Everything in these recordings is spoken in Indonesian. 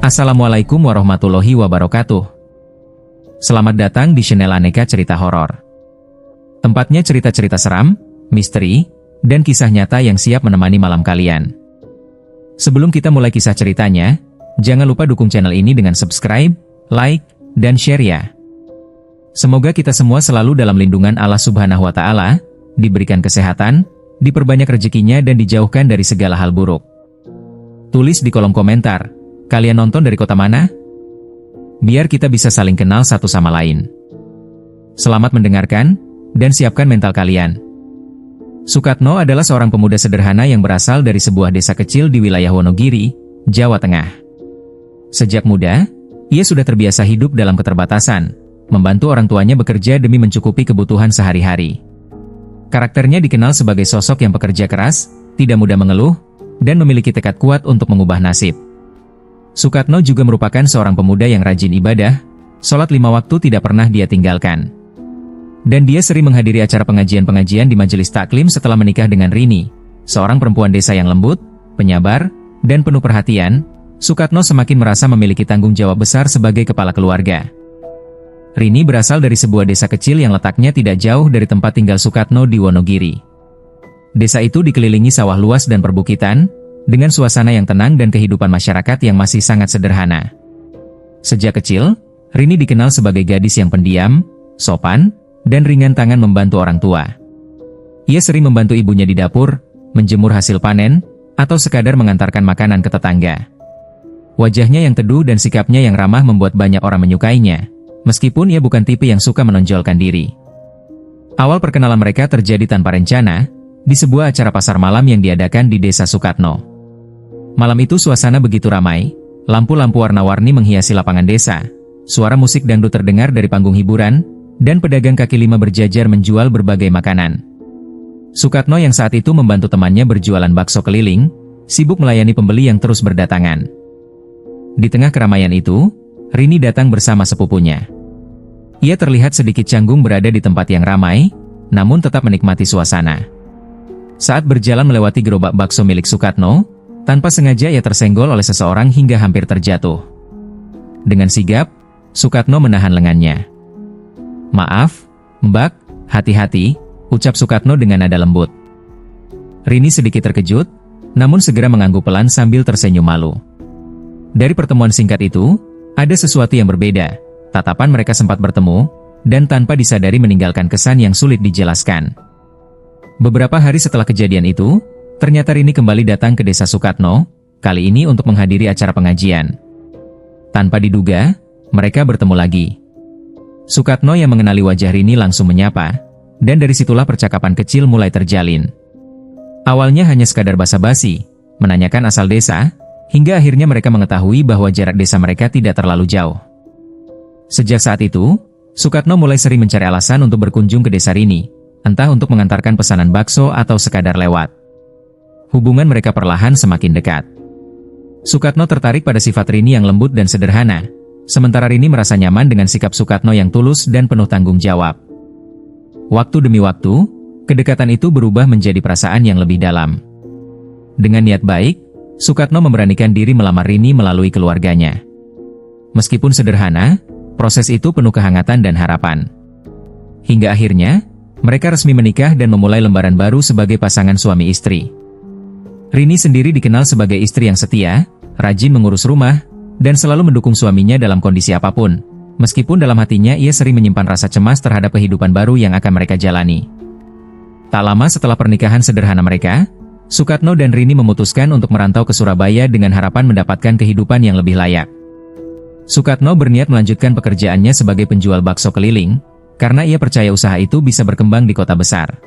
Assalamualaikum warahmatullahi wabarakatuh. Selamat datang di channel Aneka Cerita Horor. Tempatnya cerita-cerita seram, misteri, dan kisah nyata yang siap menemani malam kalian. Sebelum kita mulai kisah ceritanya, jangan lupa dukung channel ini dengan subscribe, like, dan share ya. Semoga kita semua selalu dalam lindungan Allah Subhanahu wa Ta'ala, diberikan kesehatan, diperbanyak rezekinya, dan dijauhkan dari segala hal buruk. Tulis di kolom komentar, kalian nonton dari kota mana? Biar kita bisa saling kenal satu sama lain. Selamat mendengarkan, dan siapkan mental kalian. Sukatno adalah seorang pemuda sederhana yang berasal dari sebuah desa kecil di wilayah Wonogiri, Jawa Tengah. Sejak muda, ia sudah terbiasa hidup dalam keterbatasan, membantu orang tuanya bekerja demi mencukupi kebutuhan sehari-hari. Karakternya dikenal sebagai sosok yang pekerja keras, tidak mudah mengeluh, dan memiliki tekad kuat untuk mengubah nasib. Sukatno juga merupakan seorang pemuda yang rajin ibadah, sholat 5 waktu tidak pernah dia tinggalkan. Dan dia sering menghadiri acara pengajian-pengajian di majelis taklim setelah menikah dengan Rini, seorang perempuan desa yang lembut, penyabar, dan penuh perhatian. Sukatno semakin merasa memiliki tanggung jawab besar sebagai kepala keluarga. Rini berasal dari sebuah desa kecil yang letaknya tidak jauh dari tempat tinggal Sukatno di Wonogiri. Desa itu dikelilingi sawah luas dan perbukitan, dengan suasana yang tenang dan kehidupan masyarakat yang masih sangat sederhana. Sejak kecil, Rini dikenal sebagai gadis yang pendiam, sopan, dan ringan tangan membantu orang tua. Ia sering membantu ibunya di dapur, menjemur hasil panen, atau sekadar mengantarkan makanan ke tetangga. Wajahnya yang teduh dan sikapnya yang ramah membuat banyak orang menyukainya, meskipun ia bukan tipe yang suka menonjolkan diri. Awal perkenalan mereka terjadi tanpa rencana, di sebuah acara pasar malam yang diadakan di desa Sukatno. Malam itu suasana begitu ramai, lampu-lampu warna-warni menghiasi lapangan desa, suara musik dangdut terdengar dari panggung hiburan, dan pedagang kaki lima berjajar menjual berbagai makanan. Sukatno yang saat itu membantu temannya berjualan bakso keliling, sibuk melayani pembeli yang terus berdatangan. Di tengah keramaian itu, Rini datang bersama sepupunya. Ia terlihat sedikit canggung berada di tempat yang ramai, namun tetap menikmati suasana. Saat berjalan melewati gerobak bakso milik Sukatno, tanpa sengaja ia tersenggol oleh seseorang hingga hampir terjatuh. Dengan sigap, Sukatno menahan lengannya. "Maaf, Mbak, hati-hati," ucap Sukatno dengan nada lembut. Rini sedikit terkejut, namun segera mengangguk pelan sambil tersenyum malu. Dari pertemuan singkat itu, ada sesuatu yang berbeda. Tatapan mereka sempat bertemu, dan tanpa disadari meninggalkan kesan yang sulit dijelaskan. Beberapa hari setelah kejadian itu, ternyata Rini kembali datang ke desa Sukatno, kali ini untuk menghadiri acara pengajian. Tanpa diduga, mereka bertemu lagi. Sukatno yang mengenali wajah Rini langsung menyapa, dan dari situlah percakapan kecil mulai terjalin. Awalnya hanya sekadar basa-basi, menanyakan asal desa, hingga akhirnya mereka mengetahui bahwa jarak desa mereka tidak terlalu jauh. Sejak saat itu, Sukatno mulai sering mencari alasan untuk berkunjung ke desa Rini, entah untuk mengantarkan pesanan bakso atau sekadar lewat. Hubungan mereka perlahan semakin dekat. Sukatno tertarik pada sifat Rini yang lembut dan sederhana, sementara Rini merasa nyaman dengan sikap Sukatno yang tulus dan penuh tanggung jawab. Waktu demi waktu, kedekatan itu berubah menjadi perasaan yang lebih dalam. Dengan niat baik, Sukatno memberanikan diri melamar Rini melalui keluarganya. Meskipun sederhana, proses itu penuh kehangatan dan harapan. Hingga akhirnya, mereka resmi menikah dan memulai lembaran baru sebagai pasangan suami istri. Rini sendiri dikenal sebagai istri yang setia, rajin mengurus rumah, dan selalu mendukung suaminya dalam kondisi apapun, meskipun dalam hatinya ia sering menyimpan rasa cemas terhadap kehidupan baru yang akan mereka jalani. Tak lama setelah pernikahan sederhana mereka, Sukatno dan Rini memutuskan untuk merantau ke Surabaya dengan harapan mendapatkan kehidupan yang lebih layak. Sukatno berniat melanjutkan pekerjaannya sebagai penjual bakso keliling, karena ia percaya usaha itu bisa berkembang di kota besar.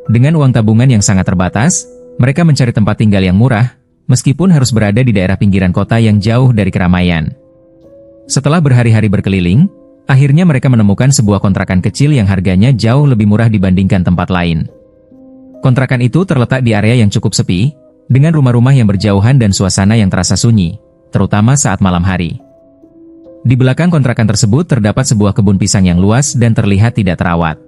Dengan uang tabungan yang sangat terbatas, mereka mencari tempat tinggal yang murah, meskipun harus berada di daerah pinggiran kota yang jauh dari keramaian. Setelah berhari-hari berkeliling, akhirnya mereka menemukan sebuah kontrakan kecil yang harganya jauh lebih murah dibandingkan tempat lain. Kontrakan itu terletak di area yang cukup sepi, dengan rumah-rumah yang berjauhan dan suasana yang terasa sunyi, terutama saat malam hari. Di belakang kontrakan tersebut terdapat sebuah kebun pisang yang luas dan terlihat tidak terawat.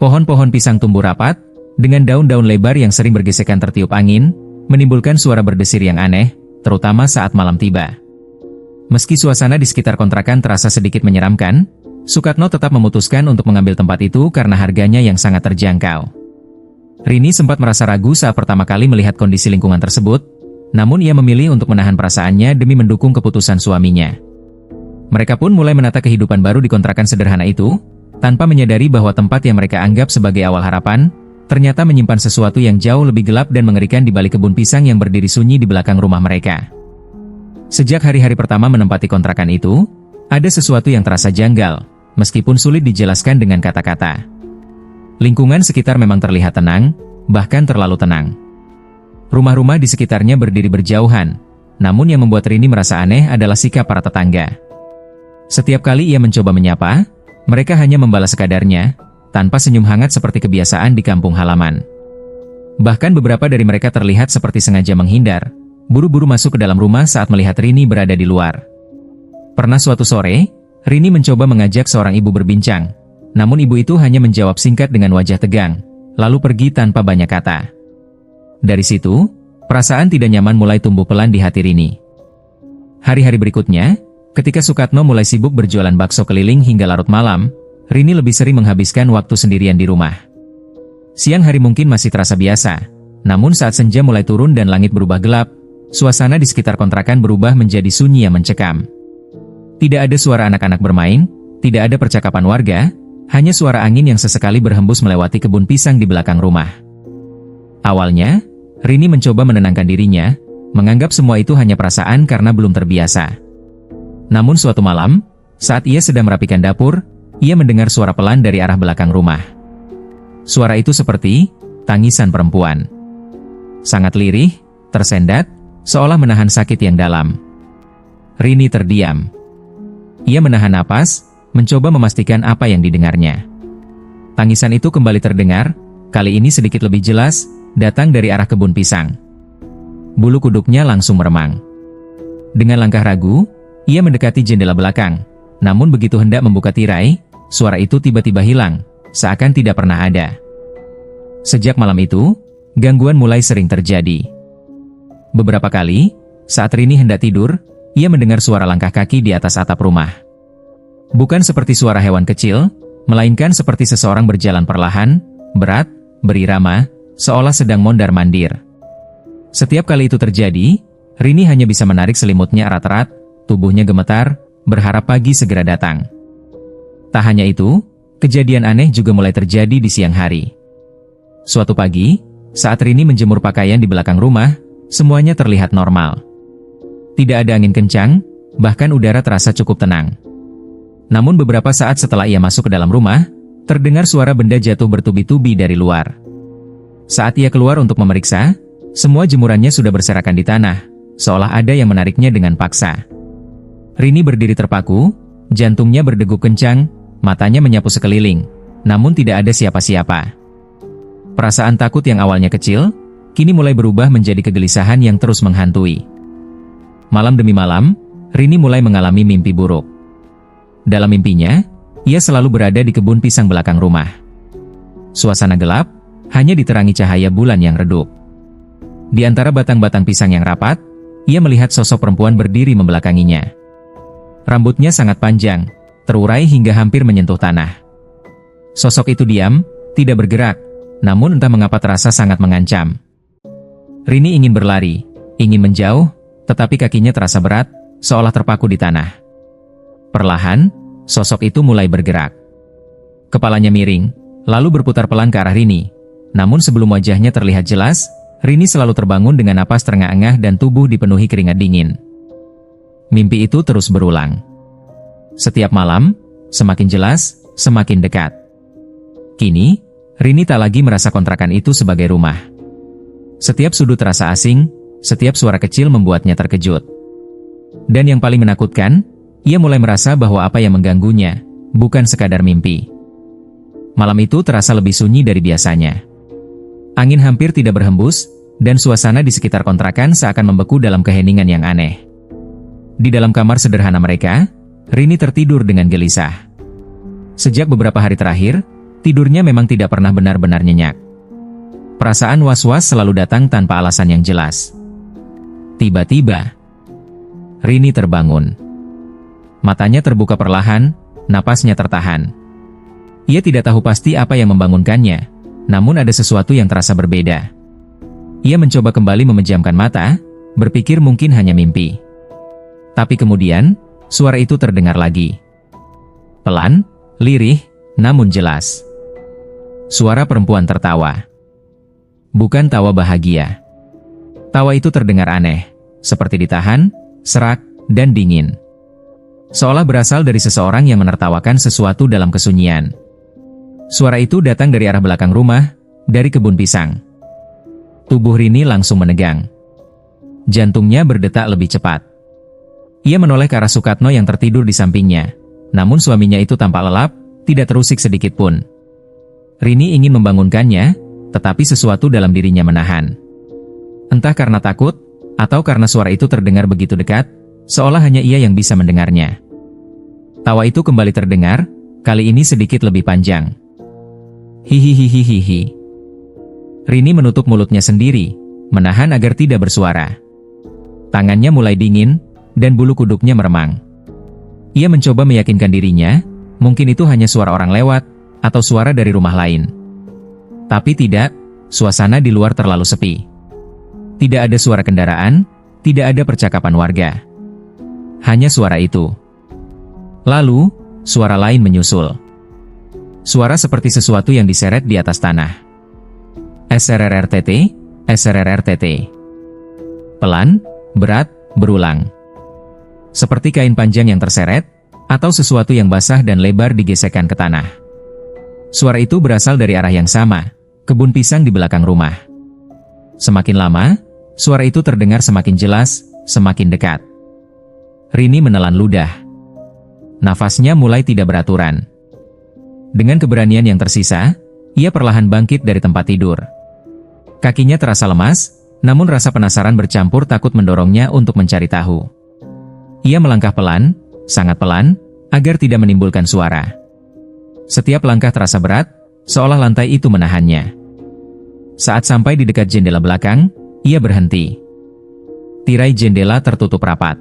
Pohon-pohon pisang tumbuh rapat, dengan daun-daun lebar yang sering bergesekan tertiup angin, menimbulkan suara berdesir yang aneh, terutama saat malam tiba. Meski suasana di sekitar kontrakan terasa sedikit menyeramkan, Sukatno tetap memutuskan untuk mengambil tempat itu karena harganya yang sangat terjangkau. Rini sempat merasa ragu saat pertama kali melihat kondisi lingkungan tersebut, namun ia memilih untuk menahan perasaannya demi mendukung keputusan suaminya. Mereka pun mulai menata kehidupan baru di kontrakan sederhana itu, tanpa menyadari bahwa tempat yang mereka anggap sebagai awal harapan, ternyata menyimpan sesuatu yang jauh lebih gelap dan mengerikan di balik kebun pisang yang berdiri sunyi di belakang rumah mereka. Sejak hari-hari pertama menempati kontrakan itu, ada sesuatu yang terasa janggal, meskipun sulit dijelaskan dengan kata-kata. Lingkungan sekitar memang terlihat tenang, bahkan terlalu tenang. Rumah-rumah di sekitarnya berdiri berjauhan, namun yang membuat Rini merasa aneh adalah sikap para tetangga. Setiap kali ia mencoba menyapa, mereka hanya membalas sekadarnya, tanpa senyum hangat seperti kebiasaan di kampung halaman. Bahkan beberapa dari mereka terlihat seperti sengaja menghindar, buru-buru masuk ke dalam rumah saat melihat Rini berada di luar. Pernah suatu sore, Rini mencoba mengajak seorang ibu berbincang, namun ibu itu hanya menjawab singkat dengan wajah tegang, lalu pergi tanpa banyak kata. Dari situ, perasaan tidak nyaman mulai tumbuh pelan di hati Rini. Hari-hari berikutnya, ketika Sukatno mulai sibuk berjualan bakso keliling hingga larut malam, Rini lebih sering menghabiskan waktu sendirian di rumah. Siang hari mungkin masih terasa biasa, namun saat senja mulai turun dan langit berubah gelap, suasana di sekitar kontrakan berubah menjadi sunyi yang mencekam. Tidak ada suara anak-anak bermain, tidak ada percakapan warga, hanya suara angin yang sesekali berhembus melewati kebun pisang di belakang rumah. Awalnya, Rini mencoba menenangkan dirinya, menganggap semua itu hanya perasaan karena belum terbiasa. Namun suatu malam, saat ia sedang merapikan dapur, ia mendengar suara pelan dari arah belakang rumah. Suara itu seperti tangisan perempuan. Sangat lirih, tersendat, seolah menahan sakit yang dalam. Rini terdiam. Ia menahan napas, mencoba memastikan apa yang didengarnya. Tangisan itu kembali terdengar, kali ini sedikit lebih jelas, datang dari arah kebun pisang. Bulu kuduknya langsung meremang. Dengan langkah ragu, ia mendekati jendela belakang, namun begitu hendak membuka tirai, suara itu tiba-tiba hilang, seakan tidak pernah ada. Sejak malam itu, gangguan mulai sering terjadi. Beberapa kali, saat Rini hendak tidur, ia mendengar suara langkah kaki di atas atap rumah. Bukan seperti suara hewan kecil, melainkan seperti seseorang berjalan perlahan, berat, berirama, seolah sedang mondar-mandir. Setiap kali itu terjadi, Rini hanya bisa menarik selimutnya erat-erat, tubuhnya gemetar, berharap pagi segera datang. Tak hanya itu, kejadian aneh juga mulai terjadi di siang hari. Suatu pagi, saat Rini menjemur pakaian di belakang rumah, semuanya terlihat normal. Tidak ada angin kencang, bahkan udara terasa cukup tenang. Namun beberapa saat setelah ia masuk ke dalam rumah, terdengar suara benda jatuh bertubi-tubi dari luar. Saat ia keluar untuk memeriksa, semua jemurannya sudah berserakan di tanah, seolah ada yang menariknya dengan paksa. Rini berdiri terpaku, jantungnya berdegup kencang, matanya menyapu sekeliling, namun tidak ada siapa-siapa. Perasaan takut yang awalnya kecil, kini mulai berubah menjadi kegelisahan yang terus menghantui. Malam demi malam, Rini mulai mengalami mimpi buruk. Dalam mimpinya, ia selalu berada di kebun pisang belakang rumah. Suasana gelap, hanya diterangi cahaya bulan yang redup. Di antara batang-batang pisang yang rapat, ia melihat sosok perempuan berdiri membelakanginya. Rambutnya sangat panjang, terurai hingga hampir menyentuh tanah. Sosok itu diam, tidak bergerak, namun entah mengapa terasa sangat mengancam. Rini ingin berlari, ingin menjauh, tetapi kakinya terasa berat, seolah terpaku di tanah. Perlahan, sosok itu mulai bergerak. Kepalanya miring, lalu berputar pelan ke arah Rini. Namun sebelum wajahnya terlihat jelas, Rini selalu terbangun dengan napas terengah-engah dan tubuh dipenuhi keringat dingin. Mimpi itu terus berulang. Setiap malam, semakin jelas, semakin dekat. Kini, Rini tak lagi merasa kontrakan itu sebagai rumah. Setiap sudut terasa asing, setiap suara kecil membuatnya terkejut. Dan yang paling menakutkan, ia mulai merasa bahwa apa yang mengganggunya, bukan sekadar mimpi. Malam itu terasa lebih sunyi dari biasanya. Angin hampir tidak berhembus, dan suasana di sekitar kontrakan seakan membeku dalam keheningan yang aneh. Di dalam kamar sederhana mereka, Rini tertidur dengan gelisah. Sejak beberapa hari terakhir, tidurnya memang tidak pernah benar-benar nyenyak. Perasaan was-was selalu datang tanpa alasan yang jelas. Tiba-tiba, Rini terbangun. Matanya terbuka perlahan, napasnya tertahan. Ia tidak tahu pasti apa yang membangunkannya, namun ada sesuatu yang terasa berbeda. Ia mencoba kembali memejamkan mata, berpikir mungkin hanya mimpi. Tapi kemudian, suara itu terdengar lagi. Pelan, lirih, namun jelas. Suara perempuan tertawa. Bukan tawa bahagia. Tawa itu terdengar aneh, seperti ditahan, serak, dan dingin. Seolah berasal dari seseorang yang menertawakan sesuatu dalam kesunyian. Suara itu datang dari arah belakang rumah, dari kebun pisang. Tubuh Rini langsung menegang. Jantungnya berdetak lebih cepat. Ia menoleh ke arah Sukatno yang tertidur di sampingnya. Namun suaminya itu tampak lelap, tidak terusik sedikit pun. Rini ingin membangunkannya, tetapi sesuatu dalam dirinya menahan. Entah karena takut, atau karena suara itu terdengar begitu dekat, seolah hanya ia yang bisa mendengarnya. Tawa itu kembali terdengar, kali ini sedikit lebih panjang. Hihihihihihi. Rini menutup mulutnya sendiri, menahan agar tidak bersuara. Tangannya mulai dingin, dan bulu kuduknya meremang. Ia mencoba meyakinkan dirinya, mungkin itu hanya suara orang lewat, atau suara dari rumah lain. Tapi tidak, suasana di luar terlalu sepi. Tidak ada suara kendaraan, tidak ada percakapan warga. Hanya suara itu. Lalu, suara lain menyusul. Suara seperti sesuatu yang diseret di atas tanah. SRRRTT, SRRRTT. Pelan, berat, berulang. Seperti kain panjang yang terseret, atau sesuatu yang basah dan lebar digesekkan ke tanah. Suara itu berasal dari arah yang sama, kebun pisang di belakang rumah. Semakin lama, suara itu terdengar semakin jelas, semakin dekat. Rini menelan ludah. Nafasnya mulai tidak beraturan. Dengan keberanian yang tersisa, ia perlahan bangkit dari tempat tidur. Kakinya terasa lemas, namun rasa penasaran bercampur takut mendorongnya untuk mencari tahu. Ia melangkah pelan, sangat pelan, agar tidak menimbulkan suara. Setiap langkah terasa berat, seolah lantai itu menahannya. Saat sampai di dekat jendela belakang, ia berhenti. Tirai jendela tertutup rapat.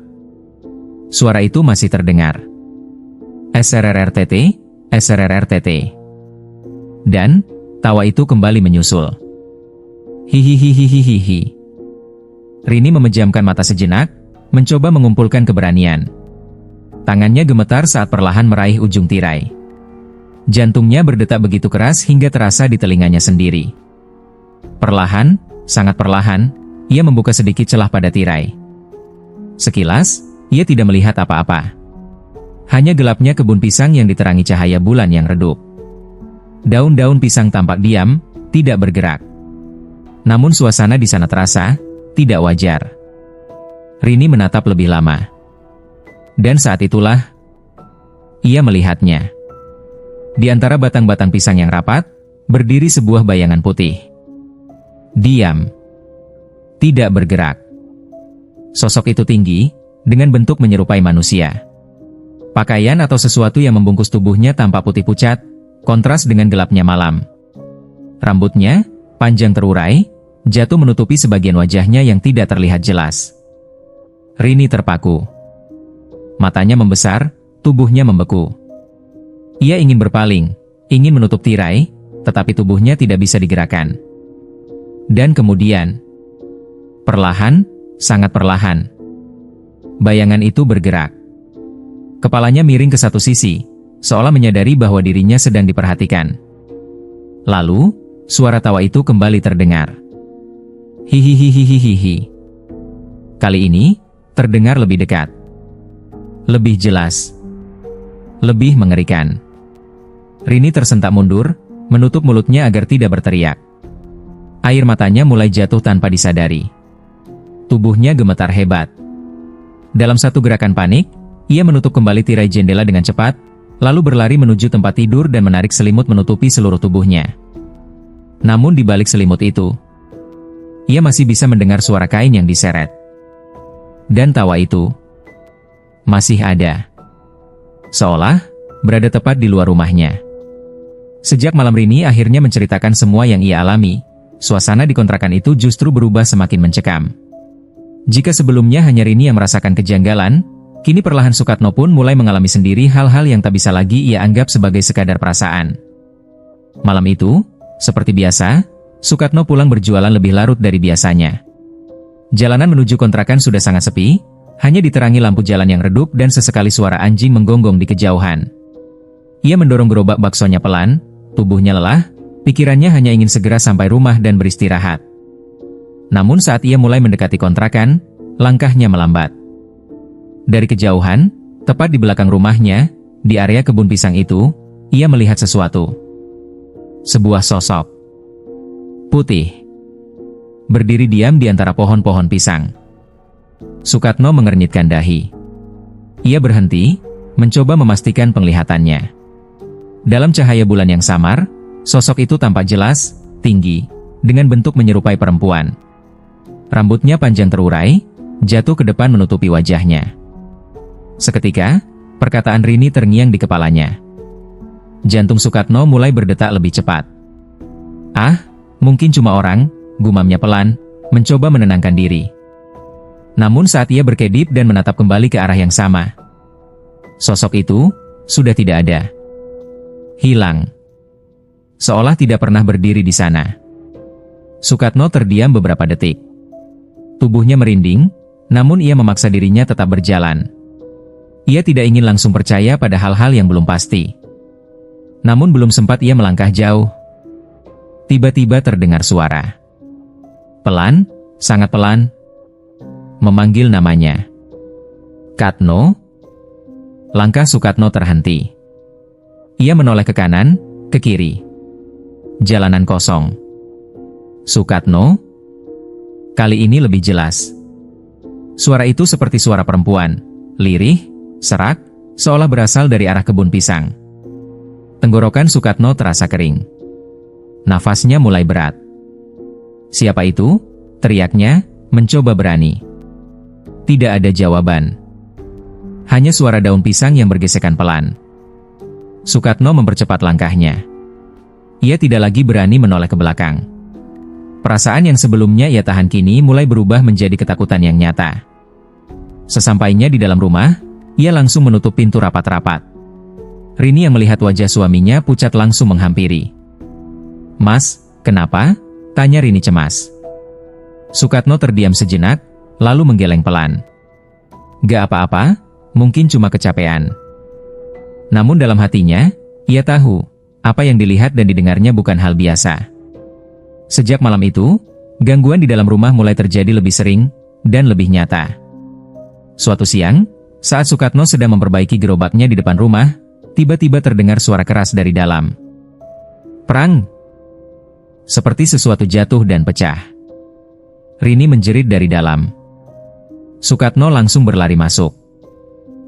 Suara itu masih terdengar. SRRRTT, SRRRTT. Dan, tawa itu kembali menyusul. Hihihihihihihi. Rini memejamkan mata sejenak, mencoba mengumpulkan keberanian. Tangannya gemetar saat perlahan meraih ujung tirai. Jantungnya berdetak begitu keras hingga terasa di telinganya sendiri. Perlahan, sangat perlahan, ia membuka sedikit celah pada tirai. Sekilas, ia tidak melihat apa-apa. Hanya gelapnya kebun pisang yang diterangi cahaya bulan yang redup. Daun-daun pisang tampak diam, tidak bergerak. Namun suasana di sana terasa tidak wajar. Rini menatap lebih lama. Dan saat itulah, ia melihatnya. Di antara batang-batang pisang yang rapat, berdiri sebuah bayangan putih. Diam. Tidak bergerak. Sosok itu tinggi, dengan bentuk menyerupai manusia. Pakaian atau sesuatu yang membungkus tubuhnya tampak putih pucat, kontras dengan gelapnya malam. Rambutnya, panjang terurai, jatuh menutupi sebagian wajahnya yang tidak terlihat jelas. Rini terpaku. Matanya membesar, tubuhnya membeku. Ia ingin berpaling, ingin menutup tirai, tetapi tubuhnya tidak bisa digerakkan. Dan kemudian, perlahan, sangat perlahan, bayangan itu bergerak. Kepalanya miring ke satu sisi, seolah menyadari bahwa dirinya sedang diperhatikan. Lalu, suara tawa itu kembali terdengar. Hihihihihihi. Kali ini, terdengar lebih dekat. Lebih jelas. Lebih mengerikan. Rini tersentak mundur, menutup mulutnya agar tidak berteriak. Air matanya mulai jatuh tanpa disadari. Tubuhnya gemetar hebat. Dalam satu gerakan panik, ia menutup kembali tirai jendela dengan cepat, lalu berlari menuju tempat tidur dan menarik selimut menutupi seluruh tubuhnya. Namun di balik selimut itu, ia masih bisa mendengar suara kain yang diseret. Dan tawa itu masih ada. Seolah berada tepat di luar rumahnya. Sejak malam Rini akhirnya menceritakan semua yang ia alami, suasana di kontrakan itu justru berubah semakin mencekam. Jika sebelumnya hanya Rini yang merasakan kejanggalan, Kini perlahan Sukatno pun mulai mengalami sendiri hal-hal yang tak bisa lagi ia anggap sebagai sekadar perasaan. Malam itu, seperti biasa, Sukatno pulang berjualan lebih larut dari biasanya. Jalanan menuju kontrakan sudah sangat sepi, hanya diterangi lampu jalan yang redup dan sesekali suara anjing menggonggong di kejauhan. Ia mendorong gerobak baksonya pelan, tubuhnya lelah, pikirannya hanya ingin segera sampai rumah dan beristirahat. Namun saat ia mulai mendekati kontrakan, langkahnya melambat. Dari kejauhan, tepat di belakang rumahnya, di area kebun pisang itu, ia melihat sesuatu. Sebuah sosok putih berdiri diam di antara pohon-pohon pisang. Sukatno mengernyitkan dahi. Ia berhenti, mencoba memastikan penglihatannya. Dalam cahaya bulan yang samar, sosok itu tampak jelas, tinggi, dengan bentuk menyerupai perempuan. Rambutnya panjang terurai, jatuh ke depan menutupi wajahnya. Seketika, perkataan Rini terngiang di kepalanya. Jantung Sukatno mulai berdetak lebih cepat. "Ah, mungkin cuma orang," gumamnya pelan, mencoba menenangkan diri. Namun saat ia berkedip dan menatap kembali ke arah yang sama, sosok itu sudah tidak ada. Hilang. Seolah tidak pernah berdiri di sana. Sukatno terdiam beberapa detik. Tubuhnya merinding, namun ia memaksa dirinya tetap berjalan. Ia tidak ingin langsung percaya pada hal-hal yang belum pasti. Namun belum sempat ia melangkah jauh, tiba-tiba terdengar suara. Pelan, sangat pelan, memanggil namanya. "Katno?" Langkah Sukatno terhenti. Ia menoleh ke kanan, ke kiri. Jalanan kosong. "Sukatno?" Kali ini lebih jelas. Suara itu seperti suara perempuan, lirih, serak, seolah berasal dari arah kebun pisang. Tenggorokan Sukatno terasa kering. Nafasnya mulai berat. "Siapa itu?" teriaknya, mencoba berani. Tidak ada jawaban. Hanya suara daun pisang yang bergesekan pelan. Sukatno mempercepat langkahnya. Ia tidak lagi berani menoleh ke belakang. Perasaan yang sebelumnya ia tahan kini mulai berubah menjadi ketakutan yang nyata. Sesampainya di dalam rumah, ia langsung menutup pintu rapat-rapat. Rini yang melihat wajah suaminya pucat langsung menghampiri. "Mas, kenapa?" tanya Rini cemas. Sukatno terdiam sejenak, lalu menggeleng pelan. "Gak apa-apa, mungkin cuma kecapean." Namun dalam hatinya, ia tahu, apa yang dilihat dan didengarnya bukan hal biasa. Sejak malam itu, gangguan di dalam rumah mulai terjadi lebih sering, dan lebih nyata. Suatu siang, saat Sukatno sedang memperbaiki gerobaknya di depan rumah, tiba-tiba terdengar suara keras dari dalam. "Prang!" Seperti sesuatu jatuh dan pecah. Rini menjerit dari dalam. Sukatno langsung berlari masuk.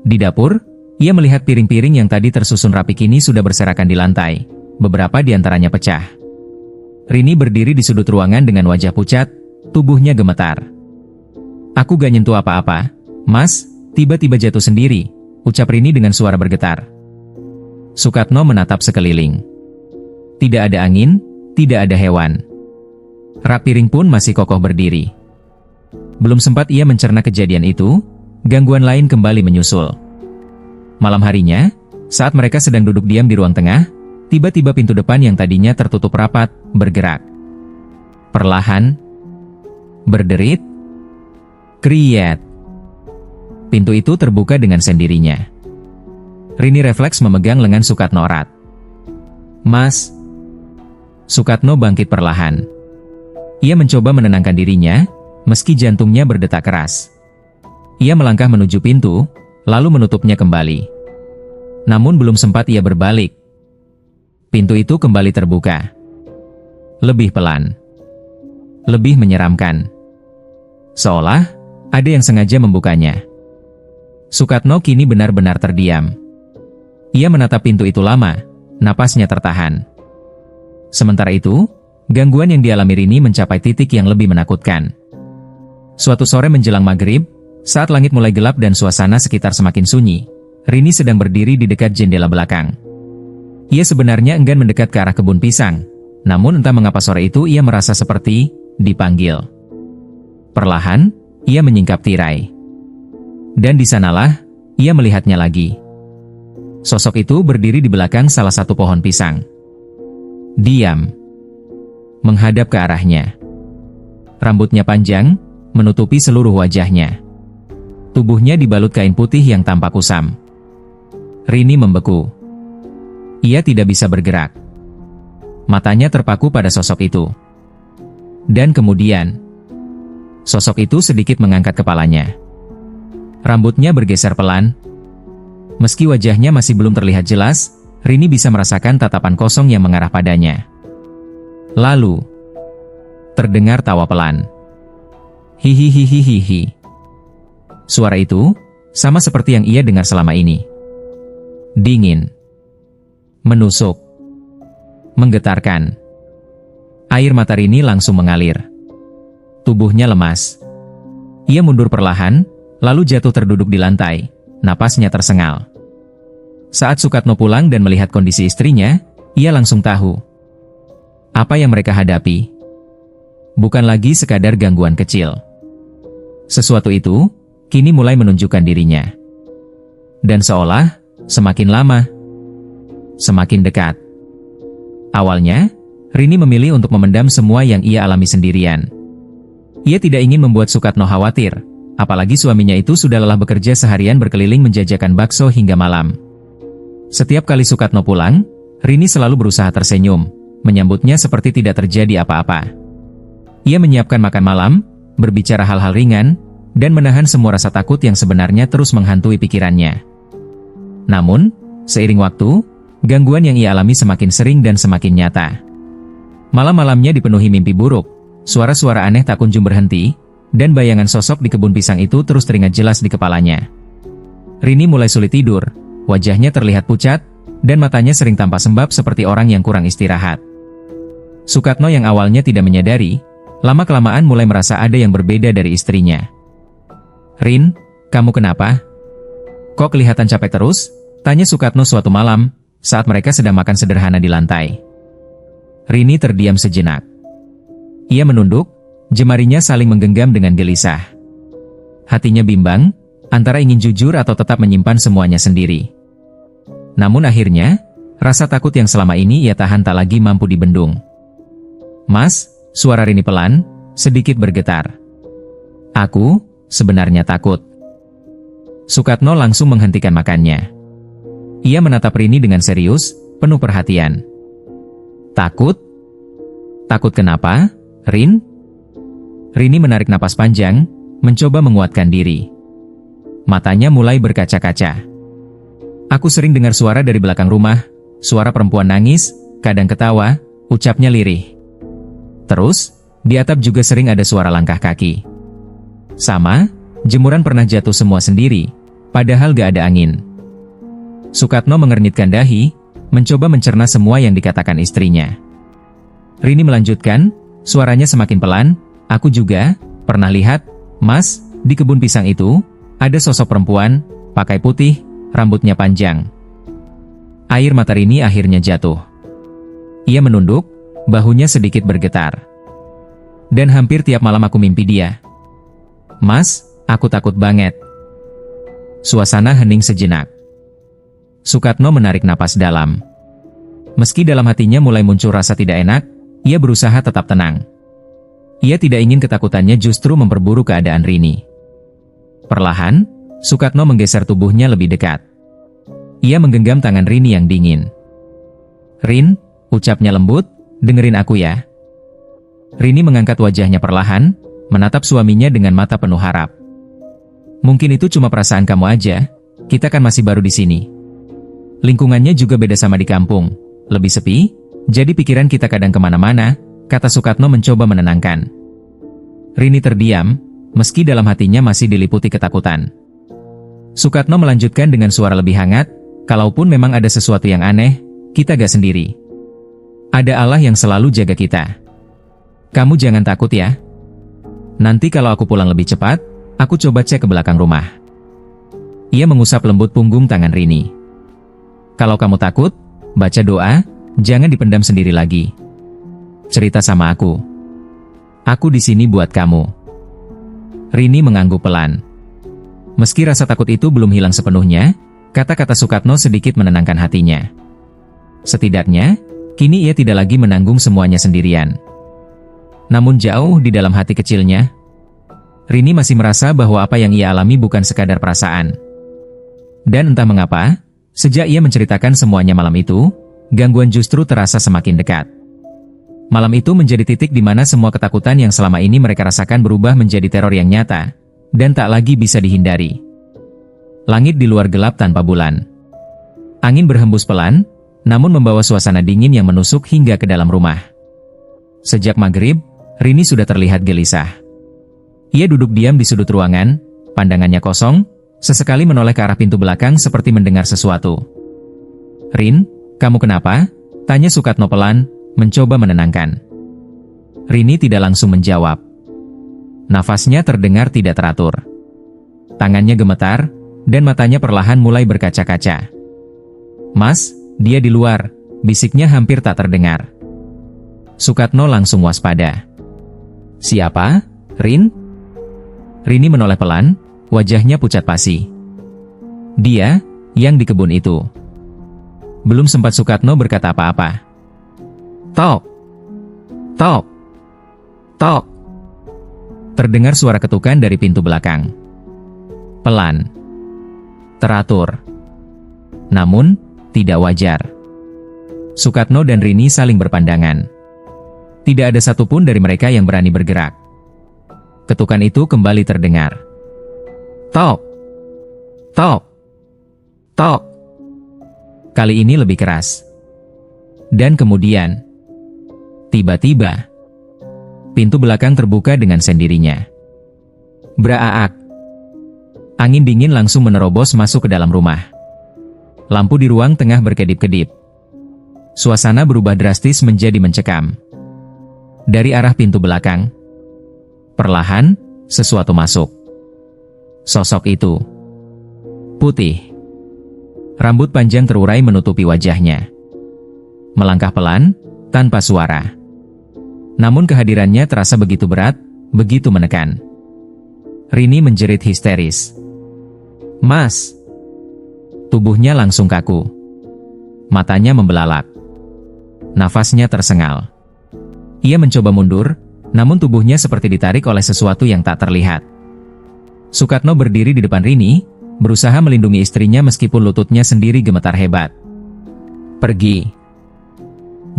Di dapur, ia melihat piring-piring yang tadi tersusun rapi kini sudah berserakan di lantai, beberapa di antaranya pecah. Rini berdiri di sudut ruangan dengan wajah pucat, tubuhnya gemetar. "Aku gak nyentuh apa-apa, Mas," tiba-tiba jatuh sendiri, ucap Rini dengan suara bergetar. Sukatno menatap sekeliling. Tidak ada angin, tidak ada hewan. Rak piring pun masih kokoh berdiri. Belum sempat ia mencerna kejadian itu, gangguan lain kembali menyusul. Malam harinya, saat mereka sedang duduk diam di ruang tengah, tiba-tiba pintu depan yang tadinya tertutup rapat, bergerak. Perlahan, berderit, kriet. Pintu itu terbuka dengan sendirinya. Rini refleks memegang lengan Sukatno erat. "Mas." Sukatno bangkit perlahan. Ia mencoba menenangkan dirinya, meski jantungnya berdetak keras. Ia melangkah menuju pintu, lalu menutupnya kembali. Namun belum sempat ia berbalik, pintu itu kembali terbuka. Lebih pelan. Lebih menyeramkan. Seolah ada yang sengaja membukanya. Sukatno kini benar-benar terdiam. Ia menatap pintu itu lama, napasnya tertahan. Sementara itu, gangguan yang dialami Rini mencapai titik yang lebih menakutkan. Suatu sore menjelang maghrib, saat langit mulai gelap dan suasana sekitar semakin sunyi, Rini sedang berdiri di dekat jendela belakang. Ia sebenarnya enggan mendekat ke arah kebun pisang, namun entah mengapa sore itu ia merasa seperti dipanggil. Perlahan, ia menyingkap tirai. Dan di sanalah, ia melihatnya lagi. Sosok itu berdiri di belakang salah satu pohon pisang. Diam. Menghadap ke arahnya. Rambutnya panjang, menutupi seluruh wajahnya. Tubuhnya dibalut kain putih yang tampak kusam. Rini membeku. Ia tidak bisa bergerak. Matanya terpaku pada sosok itu. Dan kemudian, sosok itu sedikit mengangkat kepalanya. Rambutnya bergeser pelan. Meski wajahnya masih belum terlihat jelas, Rini bisa merasakan tatapan kosong yang mengarah padanya. Lalu, terdengar tawa pelan. Hihihihihihi. Suara itu, sama seperti yang ia dengar selama ini. Dingin. Menusuk. Menggetarkan. Air mata Rini langsung mengalir. Tubuhnya lemas. Ia mundur perlahan, lalu jatuh terduduk di lantai, napasnya tersengal. Saat Sukatno pulang dan melihat kondisi istrinya, ia langsung tahu apa yang mereka hadapi. Bukan lagi sekadar gangguan kecil. Sesuatu itu, kini mulai menunjukkan dirinya. Dan seolah, semakin lama, semakin dekat. Awalnya, Rini memilih untuk memendam semua yang ia alami sendirian. Ia tidak ingin membuat Sukatno khawatir, apalagi suaminya itu sudah lelah bekerja seharian berkeliling menjajakan bakso hingga malam. Setiap kali Sukatno pulang, Rini selalu berusaha tersenyum, menyambutnya seperti tidak terjadi apa-apa. Ia menyiapkan makan malam, berbicara hal-hal ringan, dan menahan semua rasa takut yang sebenarnya terus menghantui pikirannya. Namun, seiring waktu, gangguan yang ia alami semakin sering dan semakin nyata. Malam-malamnya dipenuhi mimpi buruk, suara-suara aneh tak kunjung berhenti, dan bayangan sosok di kebun pisang itu terus teringat jelas di kepalanya. Rini mulai sulit tidur, wajahnya terlihat pucat, dan matanya sering tampak sembab seperti orang yang kurang istirahat. Sukatno yang awalnya tidak menyadari, lama-kelamaan mulai merasa ada yang berbeda dari istrinya. "Rin, kamu kenapa? Kok kelihatan capek terus?" tanya Sukatno suatu malam, saat mereka sedang makan sederhana di lantai. Rini terdiam sejenak. Ia menunduk, jemarinya saling menggenggam dengan gelisah. Hatinya bimbang, antara ingin jujur atau tetap menyimpan semuanya sendiri. Namun akhirnya, rasa takut yang selama ini ia tahan tak lagi mampu dibendung. "Mas," suara Rini pelan, sedikit bergetar. "Aku sebenarnya takut." Sukatno langsung menghentikan makannya. Ia menatap Rini dengan serius, penuh perhatian. "Takut? Takut kenapa, Rin?" Rini menarik napas panjang, mencoba menguatkan diri. Matanya mulai berkaca-kaca. "Aku sering dengar suara dari belakang rumah, suara perempuan nangis, kadang ketawa," ucapnya lirih. "Terus, di atap juga sering ada suara langkah kaki. Sama, jemuran pernah jatuh semua sendiri, padahal gak ada angin." Sukatno mengernyitkan dahi, mencoba mencerna semua yang dikatakan istrinya. Rini melanjutkan, suaranya semakin pelan, "Aku juga pernah lihat, Mas, di kebun pisang itu, ada sosok perempuan, pakai putih, rambutnya panjang." Air mata Rini akhirnya jatuh. Ia menunduk, bahunya sedikit bergetar. "Dan hampir tiap malam aku mimpi dia. Mas, aku takut banget." Suasana hening sejenak. Sukatno menarik napas dalam. Meski dalam hatinya mulai muncul rasa tidak enak, ia berusaha tetap tenang. Ia tidak ingin ketakutannya justru memperburuk keadaan Rini. Perlahan, Sukatno menggeser tubuhnya lebih dekat. Ia menggenggam tangan Rini yang dingin. "Rin," ucapnya lembut, "dengerin aku ya." Rini mengangkat wajahnya perlahan, menatap suaminya dengan mata penuh harap. "Mungkin itu cuma perasaan kamu aja, kita kan masih baru di sini. Lingkungannya juga beda sama di kampung, lebih sepi, jadi pikiran kita kadang kemana-mana," kata Sukatno mencoba menenangkan. Rini terdiam, meski dalam hatinya masih diliputi ketakutan. Sukatno melanjutkan dengan suara lebih hangat, "Kalaupun memang ada sesuatu yang aneh, kita gak sendiri. Ada Allah yang selalu jaga kita. Kamu jangan takut ya. Nanti kalau aku pulang lebih cepat, aku coba cek ke belakang rumah." Ia mengusap lembut punggung tangan Rini. "Kalau kamu takut, baca doa, jangan dipendam sendiri lagi. Cerita sama aku. Aku di sini buat kamu." Rini mengangguk pelan. Meski rasa takut itu belum hilang sepenuhnya, kata-kata Sukatno sedikit menenangkan hatinya. Setidaknya, kini ia tidak lagi menanggung semuanya sendirian. Namun jauh di dalam hati kecilnya, Rini masih merasa bahwa apa yang ia alami bukan sekadar perasaan. Dan entah mengapa, sejak ia menceritakan semuanya malam itu, gangguan justru terasa semakin dekat. Malam itu menjadi titik di mana semua ketakutan yang selama ini mereka rasakan berubah menjadi teror yang nyata, dan tak lagi bisa dihindari. Langit di luar gelap tanpa bulan. Angin berhembus pelan, namun membawa suasana dingin yang menusuk hingga ke dalam rumah. Sejak maghrib, Rini sudah terlihat gelisah. Ia duduk diam di sudut ruangan, pandangannya kosong, sesekali menoleh ke arah pintu belakang seperti mendengar sesuatu. "Rin, kamu kenapa?" tanya Sukatno pelan, mencoba menenangkan. Rini tidak langsung menjawab. Nafasnya terdengar tidak teratur. Tangannya gemetar, dan matanya perlahan mulai berkaca-kaca. "Mas, dia di luar," bisiknya hampir tak terdengar. Sukatno langsung waspada. "Siapa, Rin?" Rini menoleh pelan, wajahnya pucat pasi. "Dia, yang di kebun itu." Belum sempat Sukatno berkata apa-apa. Tok! Tok! Tok! Terdengar suara ketukan dari pintu belakang. Pelan. Teratur. Namun, tidak wajar. Sukatno dan Rini saling berpandangan. Tidak ada satupun dari mereka yang berani bergerak. Ketukan itu kembali terdengar. Tok! Tok! Tok! Kali ini lebih keras. Dan kemudian, tiba-tiba, pintu belakang terbuka dengan sendirinya. Braaak. Angin dingin langsung menerobos masuk ke dalam rumah. Lampu di ruang tengah berkedip-kedip. Suasana berubah drastis menjadi mencekam. Dari arah pintu belakang, perlahan, sesuatu masuk. Sosok itu putih. Rambut panjang terurai menutupi wajahnya. Melangkah pelan, tanpa suara. Namun kehadirannya terasa begitu berat, begitu menekan. Rini menjerit histeris. "Mas!" Tubuhnya langsung kaku. Matanya membelalak. Nafasnya tersengal. Ia mencoba mundur, namun tubuhnya seperti ditarik oleh sesuatu yang tak terlihat. Sukatno berdiri di depan Rini, berusaha melindungi istrinya meskipun lututnya sendiri gemetar hebat. "Pergi.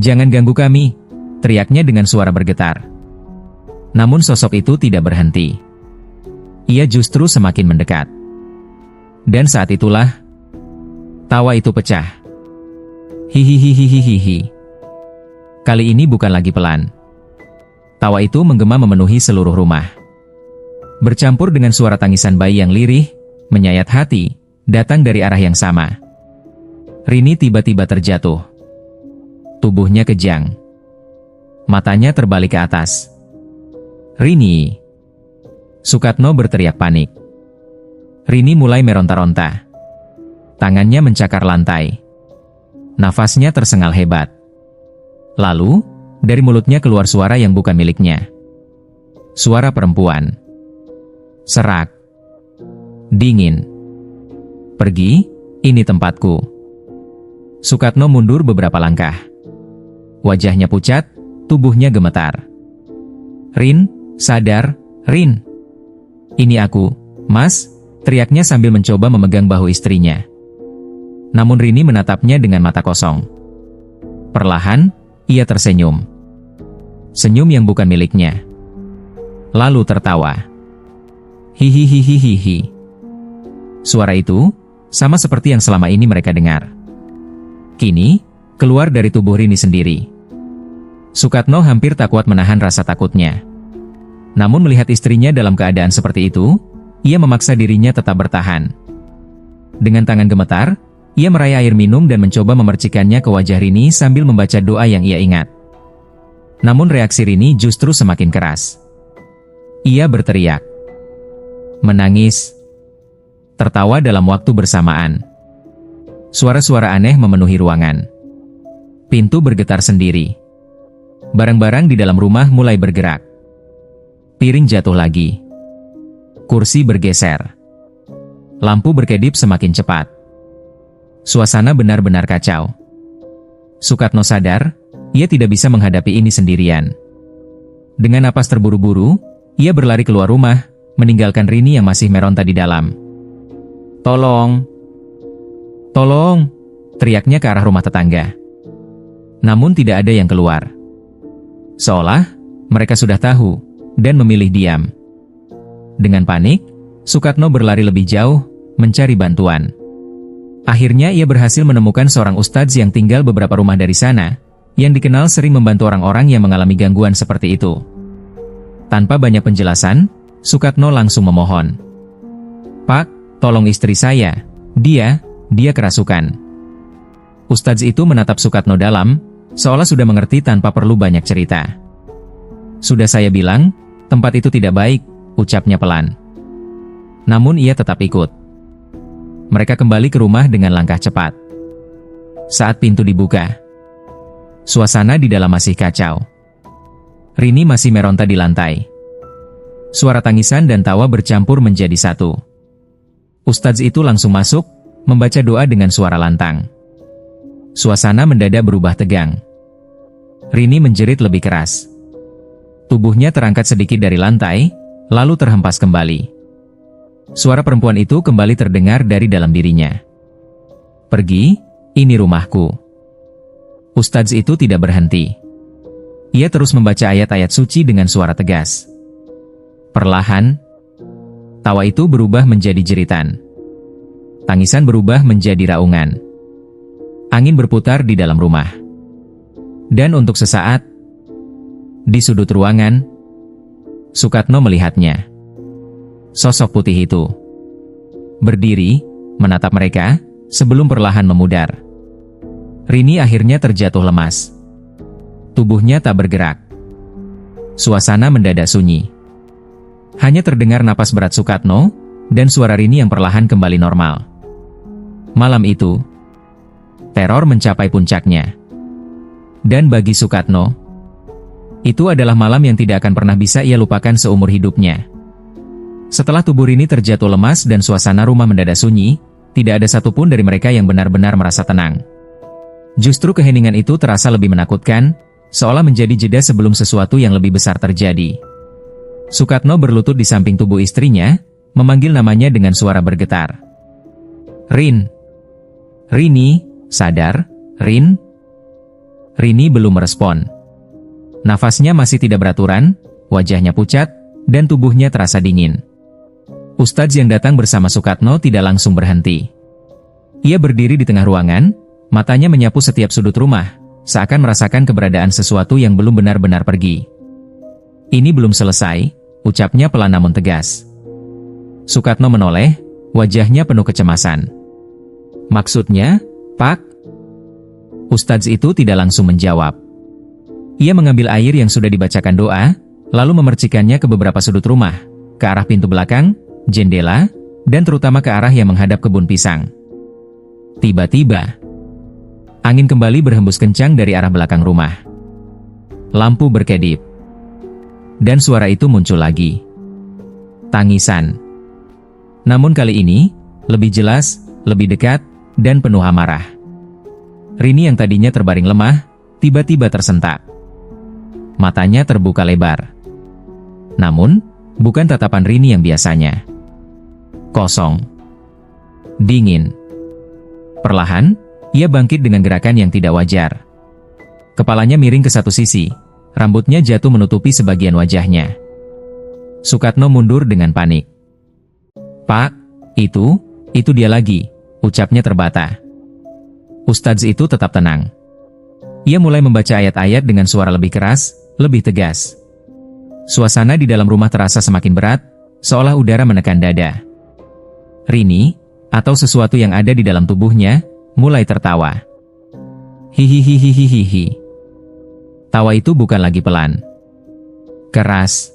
Jangan ganggu kami," teriaknya dengan suara bergetar. Namun sosok itu tidak berhenti. Ia justru semakin mendekat. Dan saat itulah, tawa itu pecah. Hihihihihihihi. Kali ini bukan lagi pelan. Tawa itu menggema memenuhi seluruh rumah. Bercampur dengan suara tangisan bayi yang lirih, menyayat hati, datang dari arah yang sama. Rini tiba-tiba terjatuh. Tubuhnya kejang. Matanya terbalik ke atas. "Rini!" Sukatno berteriak panik. Rini mulai meronta-ronta. Tangannya mencakar lantai. Nafasnya tersengal hebat. Lalu, dari mulutnya keluar suara yang bukan miliknya. Suara perempuan. Serak. Dingin. "Pergi, ini tempatku." Sukatno mundur beberapa langkah. Wajahnya pucat, tubuhnya gemetar. "Rin, sadar, Rin. Ini aku, Mas," teriaknya sambil mencoba memegang bahu istrinya. Namun Rini menatapnya dengan mata kosong. Perlahan, ia tersenyum. Senyum yang bukan miliknya. Lalu tertawa. Hihihihihihi. Suara itu, sama seperti yang selama ini mereka dengar. Kini, keluar dari tubuh Rini sendiri. Sukatno hampir tak kuat menahan rasa takutnya. Namun melihat istrinya dalam keadaan seperti itu, ia memaksa dirinya tetap bertahan. Dengan tangan gemetar, ia meraih air minum dan mencoba memercikannya ke wajah Rini sambil membaca doa yang ia ingat. Namun reaksi Rini justru semakin keras. Ia berteriak. Menangis. Tertawa dalam waktu bersamaan. Suara-suara aneh memenuhi ruangan. Pintu bergetar sendiri. Barang-barang di dalam rumah mulai bergerak. Piring jatuh lagi. Kursi bergeser. Lampu berkedip semakin cepat. Suasana benar-benar kacau. Sukatno sadar, ia tidak bisa menghadapi ini sendirian. Dengan napas terburu-buru, ia berlari keluar rumah, meninggalkan Rini yang masih meronta di dalam. "Tolong! Tolong!" teriaknya ke arah rumah tetangga. Namun tidak ada yang keluar. Seolah mereka sudah tahu dan memilih diam. Dengan panik, Sukatno berlari lebih jauh, mencari bantuan. Akhirnya ia berhasil menemukan seorang ustadz yang tinggal beberapa rumah dari sana, yang dikenal sering membantu orang-orang yang mengalami gangguan seperti itu. Tanpa banyak penjelasan, Sukatno langsung memohon. "Pak, tolong istri saya. Dia kerasukan." Ustadz itu menatap Sukatno dalam, seolah sudah mengerti tanpa perlu banyak cerita. "Sudah saya bilang, tempat itu tidak baik," ucapnya pelan. Namun ia tetap ikut. Mereka kembali ke rumah dengan langkah cepat. Saat pintu dibuka, suasana di dalam masih kacau. Rini masih meronta di lantai. Suara tangisan dan tawa bercampur menjadi satu. Ustadz itu langsung masuk, membaca doa dengan suara lantang. Suasana mendadak berubah tegang. Rini menjerit lebih keras. Tubuhnya terangkat sedikit dari lantai, lalu terhempas kembali. Suara perempuan itu kembali terdengar dari dalam dirinya. "Pergi, ini rumahku." Ustadz itu tidak berhenti. Ia terus membaca ayat-ayat suci dengan suara tegas. Perlahan, tawa itu berubah menjadi jeritan. Tangisan berubah menjadi raungan. Angin berputar di dalam rumah. Dan untuk sesaat, di sudut ruangan, Sukatno melihatnya. Sosok putih itu berdiri, menatap mereka, sebelum perlahan memudar. Rini akhirnya terjatuh lemas. Tubuhnya tak bergerak. Suasana mendadak sunyi. Hanya terdengar napas berat Sukatno, dan suara Rini yang perlahan kembali normal. Malam itu, teror mencapai puncaknya. Dan bagi Sukatno, itu adalah malam yang tidak akan pernah bisa ia lupakan seumur hidupnya. Setelah tubuh Rini terjatuh lemas dan suasana rumah mendadak sunyi, tidak ada satupun dari mereka yang benar-benar merasa tenang. Justru keheningan itu terasa lebih menakutkan, seolah menjadi jeda sebelum sesuatu yang lebih besar terjadi. Sukatno berlutut di samping tubuh istrinya, memanggil namanya dengan suara bergetar. "Rin! Rini, sadar, Rin?" Rini belum merespon. Nafasnya masih tidak beraturan, wajahnya pucat, dan tubuhnya terasa dingin. Ustadz yang datang bersama Sukatno tidak langsung berhenti. Ia berdiri di tengah ruangan, matanya menyapu setiap sudut rumah, seakan merasakan keberadaan sesuatu yang belum benar-benar pergi. "Ini belum selesai," ucapnya pelan namun tegas. Sukatno menoleh, wajahnya penuh kecemasan. "Maksudnya, Pak?" Ustadz itu tidak langsung menjawab. Ia mengambil air yang sudah dibacakan doa, lalu memercikannya ke beberapa sudut rumah, ke arah pintu belakang, jendela, dan terutama ke arah yang menghadap kebun pisang. Tiba-tiba, angin kembali berhembus kencang dari arah belakang rumah. Lampu berkedip. Dan suara itu muncul lagi. Tangisan. Namun kali ini, lebih jelas, lebih dekat, dan penuh amarah. Rini yang tadinya terbaring lemah, tiba-tiba tersentak. Matanya terbuka lebar. Namun, bukan tatapan Rini yang biasanya. Kosong. Dingin. Perlahan, ia bangkit dengan gerakan yang tidak wajar. Kepalanya miring ke satu sisi, rambutnya jatuh menutupi sebagian wajahnya. Sukatno mundur dengan panik. "Pak, itu dia lagi," ucapnya terbata. Ustadz itu tetap tenang. Ia mulai membaca ayat-ayat dengan suara lebih keras, lebih tegas. Suasana di dalam rumah terasa semakin berat, seolah udara menekan dada. Rini, atau sesuatu yang ada di dalam tubuhnya, mulai tertawa. Hihihihihihi. Tawa itu bukan lagi pelan. Keras.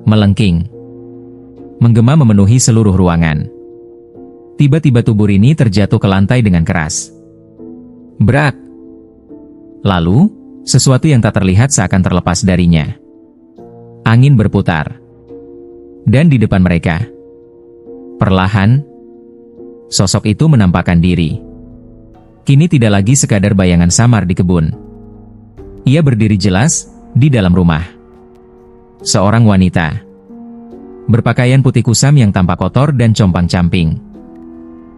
Melengking. Menggema memenuhi seluruh ruangan. Tiba-tiba tubuh Rini terjatuh ke lantai dengan keras. Brak. Lalu, sesuatu yang tak terlihat seakan terlepas darinya. Angin berputar. Dan di depan mereka, perlahan, Sosok itu menampakkan diri. Kini tidak lagi sekadar bayangan samar di kebun. Ia berdiri jelas di dalam rumah. Seorang wanita. Berpakaian putih kusam yang tampak kotor dan compang-camping.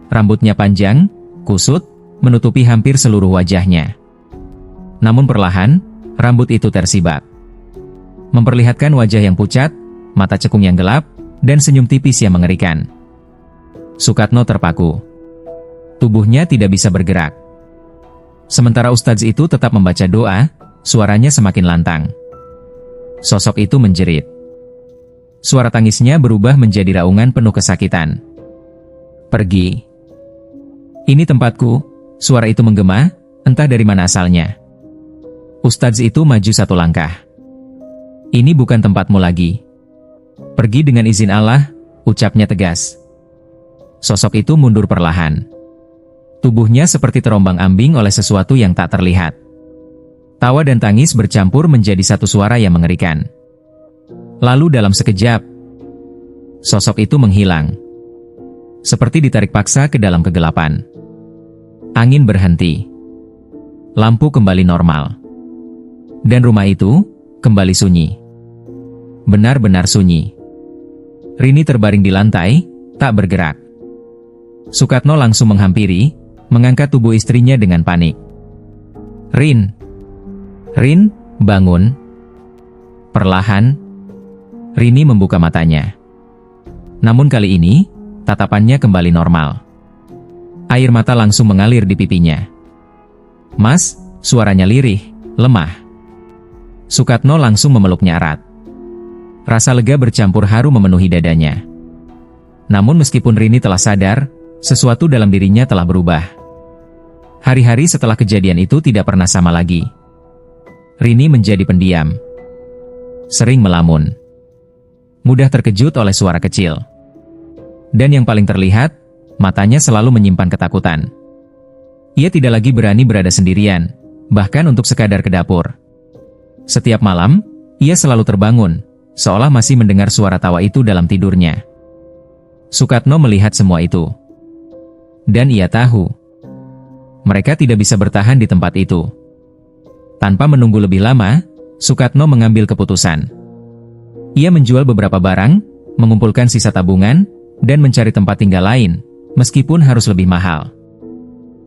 Rambutnya panjang, kusut, menutupi hampir seluruh wajahnya. Namun perlahan, rambut itu tersibak. Memperlihatkan wajah yang pucat, mata cekung yang gelap, dan senyum tipis yang mengerikan. Sukatno terpaku. Tubuhnya tidak bisa bergerak. Sementara Ustadz itu tetap membaca doa, suaranya semakin lantang. Sosok itu menjerit. Suara tangisnya berubah menjadi raungan penuh kesakitan. Pergi. Ini tempatku, suara itu menggema, entah dari mana asalnya. Ustadz itu maju satu langkah. Ini bukan tempatmu lagi. Pergi dengan izin Allah, ucapnya tegas. Sosok itu mundur perlahan. Tubuhnya seperti terombang-ambing oleh sesuatu yang tak terlihat. Tawa dan tangis bercampur menjadi satu suara yang mengerikan. Lalu dalam sekejap, sosok itu menghilang. Seperti ditarik paksa ke dalam kegelapan. Angin berhenti. Lampu kembali normal. Dan rumah itu kembali sunyi. Benar-benar sunyi. Rini terbaring di lantai, tak bergerak. Sukatno langsung menghampiri, mengangkat tubuh istrinya dengan panik. Rin, bangun. Perlahan, Rini membuka matanya. Namun kali ini, tatapannya kembali normal. Air mata langsung mengalir di pipinya. Mas, suaranya lirih, lemah. Sukatno langsung memeluknya erat. Rasa lega bercampur haru memenuhi dadanya. Namun meskipun Rini telah sadar, sesuatu dalam dirinya telah berubah. Hari-hari setelah kejadian itu tidak pernah sama lagi. Rini menjadi pendiam. Sering melamun. Mudah terkejut oleh suara kecil. Dan yang paling terlihat, matanya selalu menyimpan ketakutan. Ia tidak lagi berani berada sendirian, bahkan untuk sekadar ke dapur. Setiap malam, ia selalu terbangun, seolah masih mendengar suara tawa itu dalam tidurnya. Sukatno melihat semua itu. Dan ia tahu, mereka tidak bisa bertahan di tempat itu. Tanpa menunggu lebih lama, Sukatno mengambil keputusan. Ia menjual beberapa barang, mengumpulkan sisa tabungan, dan mencari tempat tinggal lain, meskipun harus lebih mahal.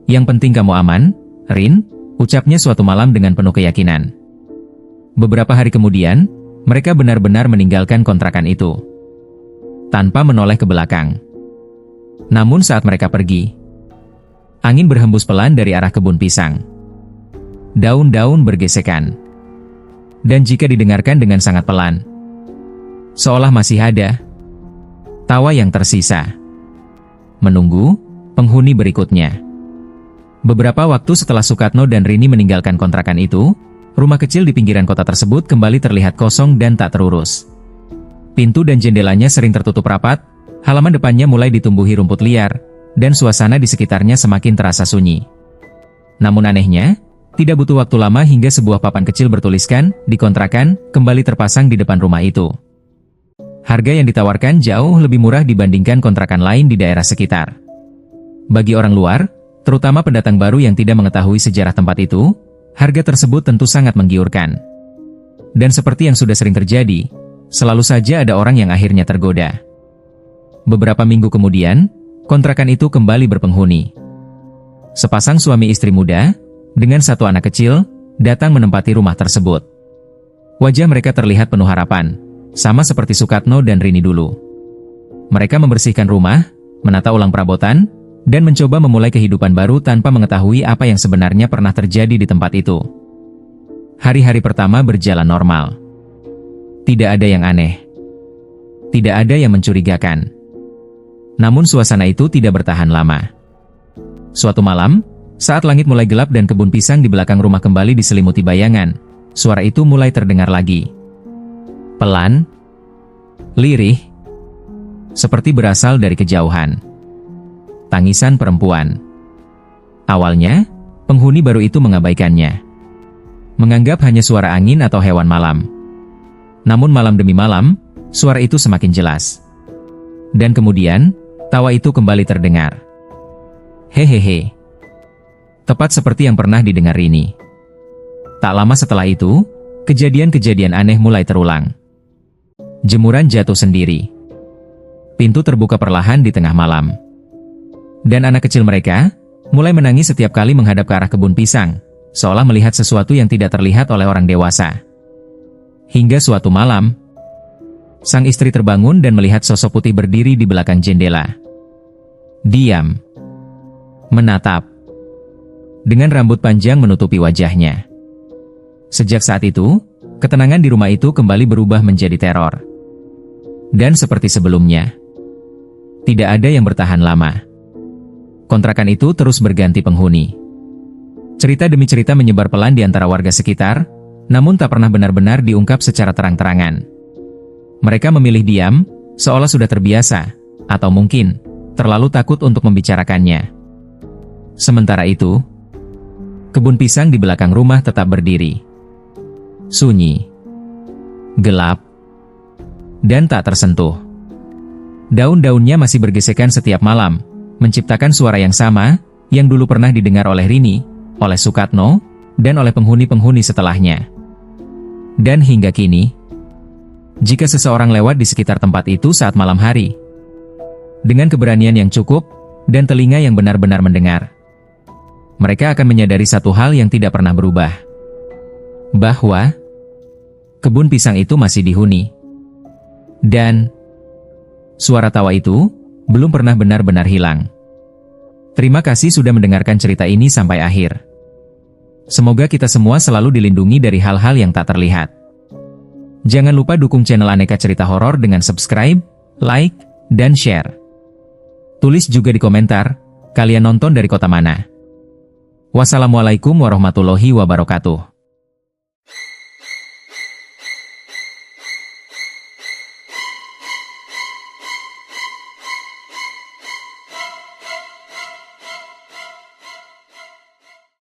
Yang penting kamu aman, Rin, ucapnya suatu malam dengan penuh keyakinan. Beberapa hari kemudian, mereka benar-benar meninggalkan kontrakan itu. Tanpa menoleh ke belakang. Namun saat mereka pergi, angin berhembus pelan dari arah kebun pisang. Daun-daun bergesekan. Dan jika didengarkan dengan sangat pelan, seolah masih ada tawa yang tersisa. Menunggu penghuni berikutnya. Beberapa waktu setelah Sukatno dan Rini meninggalkan kontrakan itu, rumah kecil di pinggiran kota tersebut kembali terlihat kosong dan tak terurus. Pintu dan jendelanya sering tertutup rapat, halaman depannya mulai ditumbuhi rumput liar, dan suasana di sekitarnya semakin terasa sunyi. Namun anehnya, tidak butuh waktu lama hingga sebuah papan kecil bertuliskan, "Di kontrakan," kembali terpasang di depan rumah itu. Harga yang ditawarkan jauh lebih murah dibandingkan kontrakan lain di daerah sekitar. Bagi orang luar, terutama pendatang baru yang tidak mengetahui sejarah tempat itu, harga tersebut tentu sangat menggiurkan. Dan seperti yang sudah sering terjadi, selalu saja ada orang yang akhirnya tergoda. Beberapa minggu kemudian, kontrakan itu kembali berpenghuni. Sepasang suami istri muda, dengan satu anak kecil, datang menempati rumah tersebut. Wajah mereka terlihat penuh harapan, sama seperti Sukatno dan Rini dulu. Mereka membersihkan rumah, menata ulang perabotan, dan mencoba memulai kehidupan baru tanpa mengetahui apa yang sebenarnya pernah terjadi di tempat itu. Hari-hari pertama berjalan normal. Tidak ada yang aneh. Tidak ada yang mencurigakan. Namun suasana itu tidak bertahan lama. Suatu malam, saat langit mulai gelap dan kebun pisang di belakang rumah kembali diselimuti bayangan, suara itu mulai terdengar lagi. Pelan, lirih, seperti berasal dari kejauhan. Tangisan perempuan. Awalnya, penghuni baru itu mengabaikannya. Menganggap hanya suara angin atau hewan malam. Namun malam demi malam, suara itu semakin jelas. Dan kemudian, tawa itu kembali terdengar. Hehehe. Tepat seperti yang pernah didengar Rini. Tak lama setelah itu, kejadian-kejadian aneh mulai terulang. Jemuran jatuh sendiri. Pintu terbuka perlahan di tengah malam. Dan anak kecil mereka mulai menangis setiap kali menghadap ke arah kebun pisang, seolah melihat sesuatu yang tidak terlihat oleh orang dewasa. Hingga suatu malam, sang istri terbangun dan melihat sosok putih berdiri di belakang jendela. Diam. Menatap. Dengan rambut panjang menutupi wajahnya. Sejak saat itu, ketenangan di rumah itu kembali berubah menjadi teror. Dan seperti sebelumnya, tidak ada yang bertahan lama. Kontrakan itu terus berganti penghuni. Cerita demi cerita menyebar pelan di antara warga sekitar, namun tak pernah benar-benar diungkap secara terang-terangan. Mereka memilih diam, seolah sudah terbiasa, atau mungkin terlalu takut untuk membicarakannya. Sementara itu, kebun pisang di belakang rumah tetap berdiri. Sunyi, gelap, dan tak tersentuh. Daun-daunnya masih bergesekan setiap malam, menciptakan suara yang sama, yang dulu pernah didengar oleh Rini, oleh Sukatno, dan oleh penghuni-penghuni setelahnya. Dan hingga kini, jika seseorang lewat di sekitar tempat itu saat malam hari, dengan keberanian yang cukup, dan telinga yang benar-benar mendengar, mereka akan menyadari satu hal yang tidak pernah berubah. Bahwa kebun pisang itu masih dihuni. Dan suara tawa itu belum pernah benar-benar hilang. Terima kasih sudah mendengarkan cerita ini sampai akhir. Semoga kita semua selalu dilindungi dari hal-hal yang tak terlihat. Jangan lupa dukung channel Aneka Cerita Horor dengan subscribe, like, dan share. Tulis juga di komentar, kalian nonton dari kota mana. Wassalamualaikum warahmatullahi wabarakatuh.